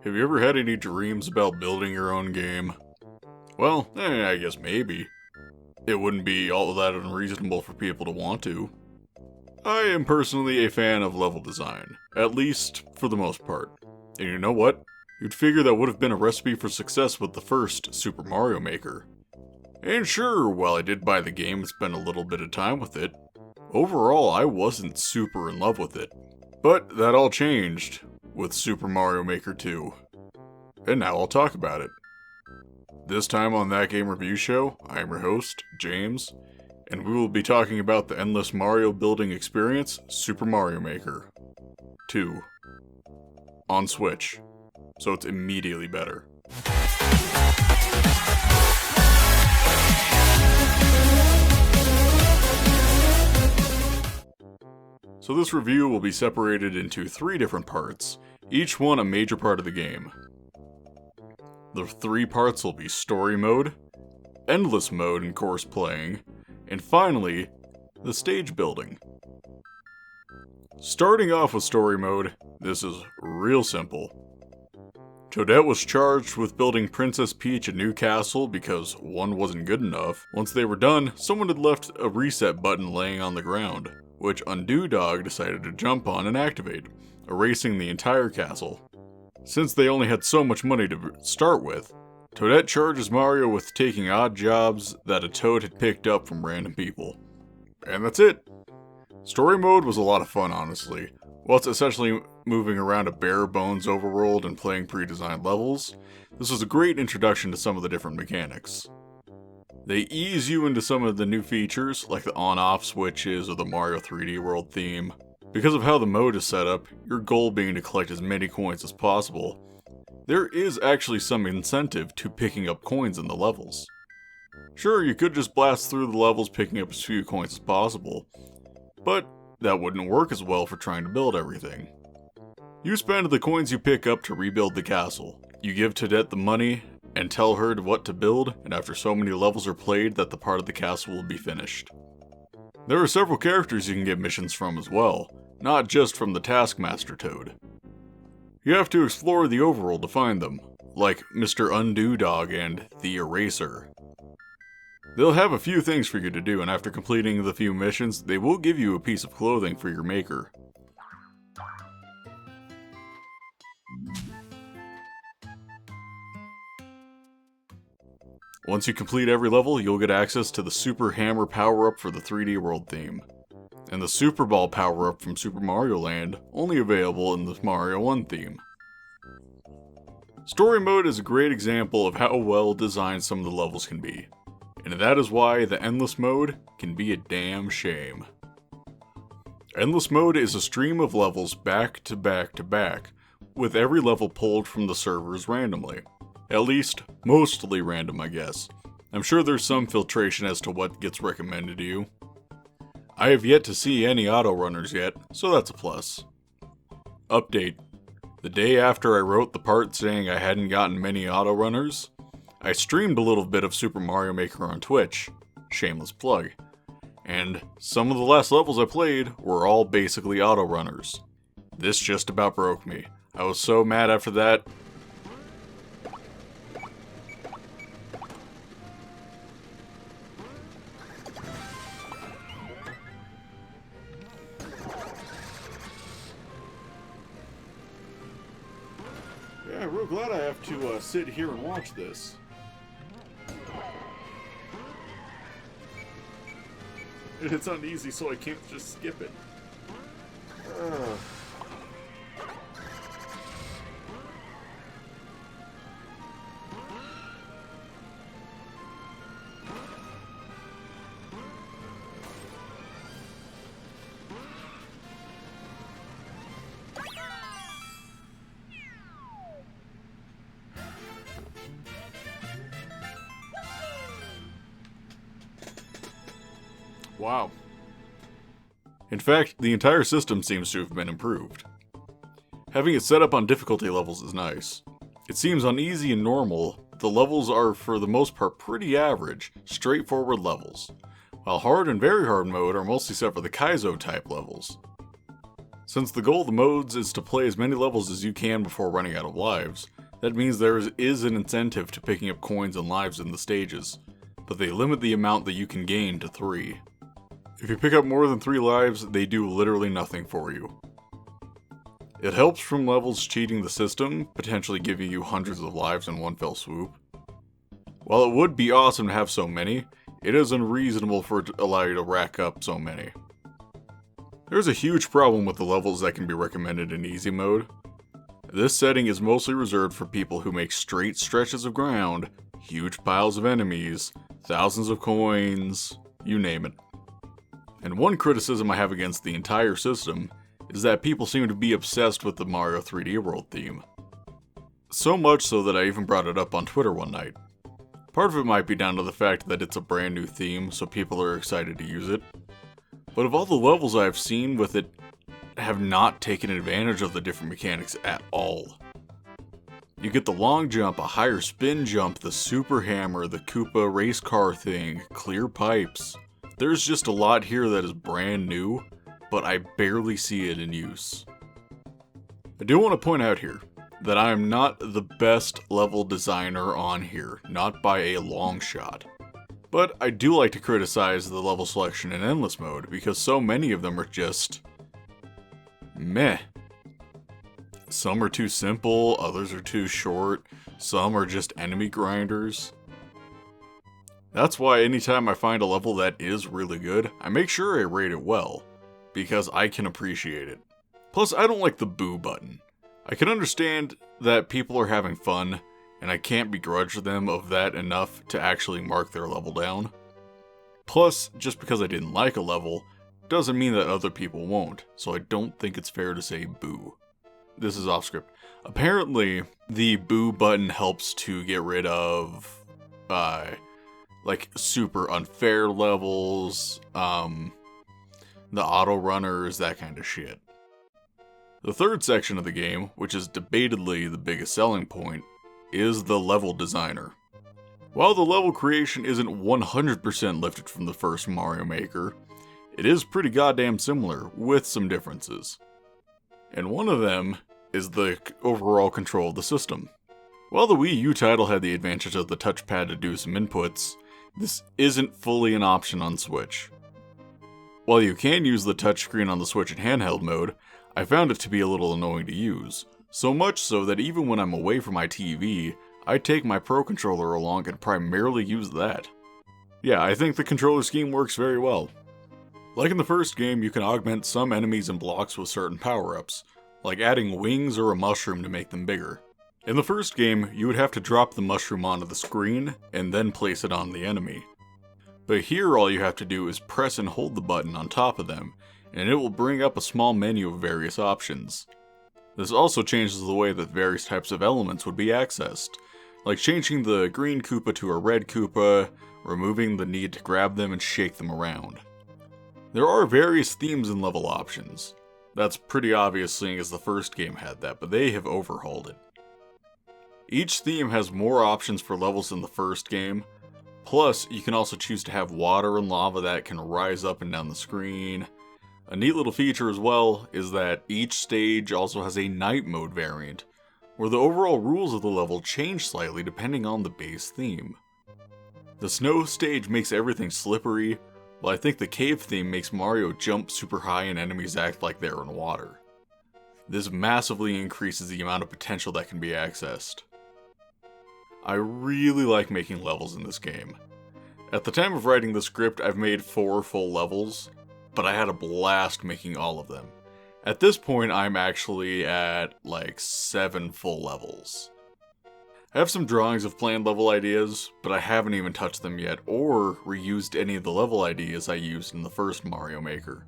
Have you ever had any dreams about building your own game? Well, I guess maybe. It wouldn't be all that unreasonable for people to want to. I am personally a fan of level design, at least for the most part. And you know what? You'd figure that would have been a recipe for success with the first Super Mario Maker. And sure, while I did buy the game and spend a little bit of time with it, overall I wasn't super in love with it. But that all changed with Super Mario Maker 2. And now I'll talk about it. This time on That Game Review Show, I am your host, James, and we will be talking about the endless Mario building experience, Super Mario Maker 2. On Switch, so it's immediately better. So this review will be separated into 3 different parts, each one a major part of the game. The 3 parts will be Story Mode, Endless Mode and Course Playing, and finally, the stage building. Starting off with Story Mode, this is real simple. Toadette was charged with building Princess Peach a new castle because one wasn't good enough. Once they were done, someone had left a reset button laying on the ground, which Undo Dog decided to jump on and activate, erasing the entire castle. Since they only had so much money to start with, Toadette charges Mario with taking odd jobs that a Toad had picked up from random people. And that's it! Story Mode was a lot of fun, honestly. While it's essentially moving around a bare bones overworld and playing pre-designed levels, this was a great introduction to some of the different mechanics. They ease you into some of the new features, like the on-off switches or the Mario 3D World theme. Because of how the mode is set up, your goal being to collect as many coins as possible, there is actually some incentive to picking up coins in the levels. Sure, you could just blast through the levels picking up as few coins as possible, but that wouldn't work as well for trying to build everything. You spend the coins you pick up to rebuild the castle. You give Toadette the money and tell her what to build, and after so many levels are played that the part of the castle will be finished. There are several characters you can get missions from as well, not just from the Taskmaster Toad. You have to explore the overworld to find them, like Mr. Undo Dog and the Eraser. They'll have a few things for you to do, and after completing the few missions, they will give you a piece of clothing for your maker. Once you complete every level, you'll get access to the Super Hammer power-up for the 3D World theme, and the Super Ball power-up from Super Mario Land, only available in the Mario 1 theme. Story Mode is a great example of how well designed some of the levels can be, and that is why the Endless Mode can be a damn shame. Endless Mode is a stream of levels back to back to back, with every level pulled from the servers randomly. At least, mostly random, I guess. I'm sure there's some filtration as to what gets recommended to you. I have yet to see any auto runners yet, so that's a plus. Update. The day after I wrote the part saying I hadn't gotten many auto runners, I streamed a little bit of Super Mario Maker on Twitch. Shameless plug. And some of the last levels I played were all basically auto runners. This just about broke me. I was so mad after that. Yeah, I'm real glad I have to sit here and watch this. And it's uneasy, so I can't just skip it. Wow. In fact, the entire system seems to have been improved. Having it set up on difficulty levels is nice. It seems on easy and normal, the levels are for the most part pretty average, straightforward levels, while hard and very hard mode are mostly set for the Kaizo type levels. Since the goal of the modes is to play as many levels as you can before running out of lives, that means there is an incentive to picking up coins and lives in the stages, but they limit the amount that you can gain to 3. If you pick up more than 3 lives, they do literally nothing for you. It helps from levels cheating the system, potentially giving you hundreds of lives in one fell swoop. While it would be awesome to have so many, it is unreasonable for it to allow you to rack up so many. There's a huge problem with the levels that can be recommended in easy mode. This setting is mostly reserved for people who make straight stretches of ground, huge piles of enemies, thousands of coins, you name it. And one criticism I have against the entire system is that people seem to be obsessed with the Mario 3D World theme. So much so that I even brought it up on Twitter one night. Part of it might be down to the fact that it's a brand new theme, so people are excited to use it. But of all the levels I've seen with it, have not taken advantage of the different mechanics at all. You get the long jump, a higher spin jump, the super hammer, the Koopa race car thing, clear pipes. There's just a lot here that is brand new, but I barely see it in use. I do want to point out here that I am not the best level designer on here, not by a long shot. But I do like to criticize the level selection in endless mode because so many of them are just meh. Some are too simple, others are too short, some are just enemy grinders. That's why anytime I find a level that is really good, I make sure I rate it well, because I can appreciate it. Plus, I don't like the boo button. I can understand that people are having fun, and I can't begrudge them of that enough to actually mark their level down. Plus, just because I didn't like a level, doesn't mean that other people won't, so I don't think it's fair to say boo. This is off script. Apparently, the boo button helps to get rid of, like, super unfair levels, the auto runners, that kind of shit. The third section of the game, which is debatedly the biggest selling point, is the level designer. While the level creation isn't 100% lifted from the first Mario Maker, it is pretty goddamn similar, with some differences. And one of them is the overall control of the system. While the Wii U title had the advantage of the touchpad to do some inputs, this isn't fully an option on Switch. While you can use the touchscreen on the Switch in handheld mode, I found it to be a little annoying to use. So much so that even when I'm away from my TV, I take my Pro Controller along and primarily use that. Yeah, I think the controller scheme works very well. Like in the first game, you can augment some enemies and blocks with certain power-ups, like adding wings or a mushroom to make them bigger. In the first game, you would have to drop the mushroom onto the screen, and then place it on the enemy. But here all you have to do is press and hold the button on top of them, and it will bring up a small menu of various options. This also changes the way that various types of elements would be accessed, like changing the green Koopa to a red Koopa, removing the need to grab them and shake them around. There are various themes and level options. That's pretty obvious seeing as the first game had that, but they have overhauled it. Each theme has more options for levels than the first game, plus you can also choose to have water and lava that can rise up and down the screen. A neat little feature as well is that each stage also has a night mode variant, where the overall rules of the level change slightly depending on the base theme. The snow stage makes everything slippery, while I think the cave theme makes Mario jump super high and enemies act like they're in water. This massively increases the amount of potential that can be accessed. I really like making levels in this game. At the time of writing the script, I've made 4 full levels, but I had a blast making all of them. At this point, I'm actually at like 7 full levels. I have some drawings of planned level ideas, but I haven't even touched them yet or reused any of the level ideas I used in the first Mario Maker.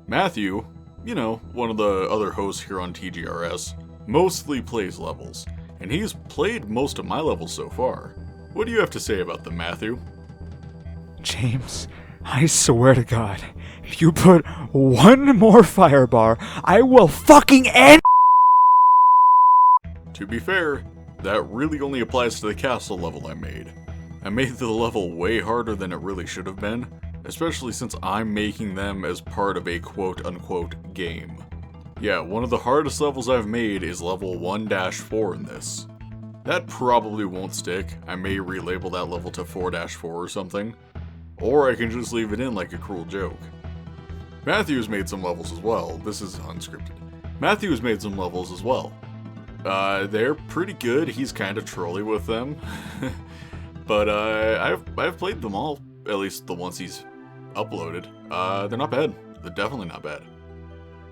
Matthew, you know, one of the other hosts here on TGRS, mostly plays levels, and he's played most of my levels so far. What do you have to say about them, Matthew? James, I swear to God, if you put one more fire bar, I will fucking end. To be fair, that really only applies to the castle level I made. I made the level way harder than it really should have been, especially since I'm making them as part of a quote-unquote game. Yeah, one of the hardest levels I've made is level 1-4 in this. That probably won't stick. I may relabel that level to 4-4 or something. Or I can just leave it in like a cruel joke. Matthew's made some levels as well. This is unscripted. Matthew's made some levels as well. They're pretty good. He's kind of trolly with them. But I've played them all, at least the ones he's uploaded. They're not bad. They're definitely not bad.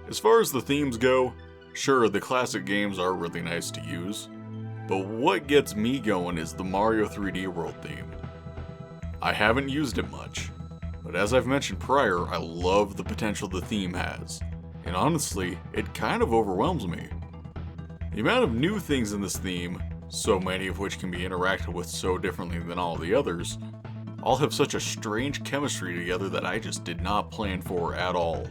As far as the themes go, sure, the classic games are really nice to use. But what gets me going is the Mario 3D World theme. I haven't used it much, but as I've mentioned prior, I love the potential the theme has. And honestly, it kind of overwhelms me. The amount of new things in this theme, so many of which can be interacted with so differently than all the others, all have such a strange chemistry together that I just did not plan for at all.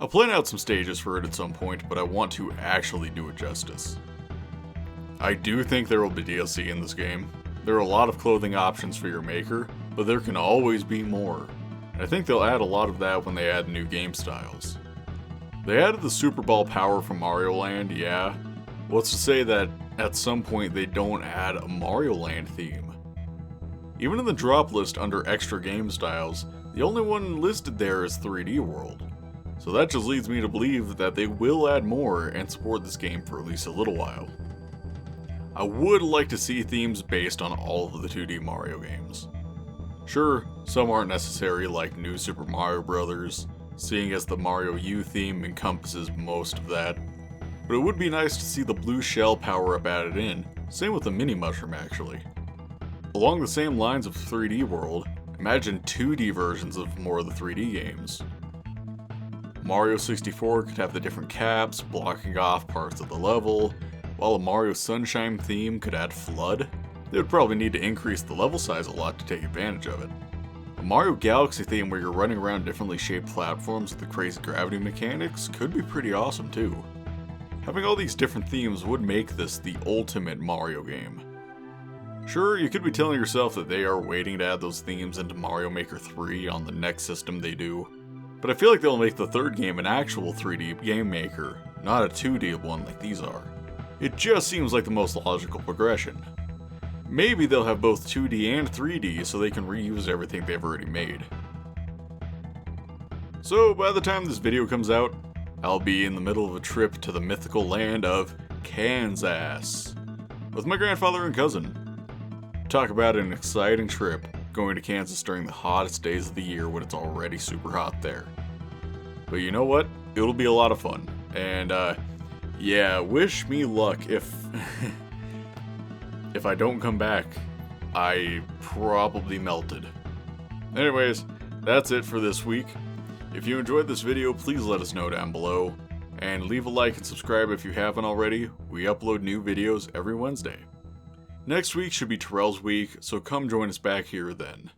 I'll plan out some stages for it at some point, but I want to actually do it justice. I do think there will be DLC in this game. There are a lot of clothing options for your maker, but there can always be more. And I think they'll add a lot of that when they add new game styles. They added the Super Ball power from Mario Land, yeah. What's to say that at some point they don't add a Mario Land theme? Even in the drop list under extra game styles, the only one listed there is 3D World. So that just leads me to believe that they will add more and support this game for at least a little while. I would like to see themes based on all of the 2D Mario games. Sure, some aren't necessary, like New Super Mario Bros., seeing as the Mario U theme encompasses most of that. But it would be nice to see the blue shell power-up added in, same with the mini mushroom actually. Along the same lines of 3D World, imagine 2D versions of more of the 3D games. Mario 64 could have the different caps blocking off parts of the level, while a Mario Sunshine theme could add FLUDD. They would probably need to increase the level size a lot to take advantage of it. A Mario Galaxy theme where you're running around differently shaped platforms with the crazy gravity mechanics could be pretty awesome too. Having all these different themes would make this the ultimate Mario game. Sure, you could be telling yourself that they are waiting to add those themes into Mario Maker 3 on the next system they do, but I feel like they'll make the third game an actual 3D game maker, not a 2D one like these are. It just seems like the most logical progression. Maybe they'll have both 2D and 3D so they can reuse everything they've already made. So by the time this video comes out, I'll be in the middle of a trip to the mythical land of Kansas with my grandfather and cousin. Talk about an exciting trip going to Kansas during the hottest days of the year when it's already super hot there. But you know what? It'll be a lot of fun. And yeah, wish me luck if if I don't come back. I probably melted. Anyways, that's it for this week. If you enjoyed this video, please let us know down below. And leave a like and subscribe if you haven't already. We upload new videos every Wednesday. Next week should be Terrell's week, so come join us back here then.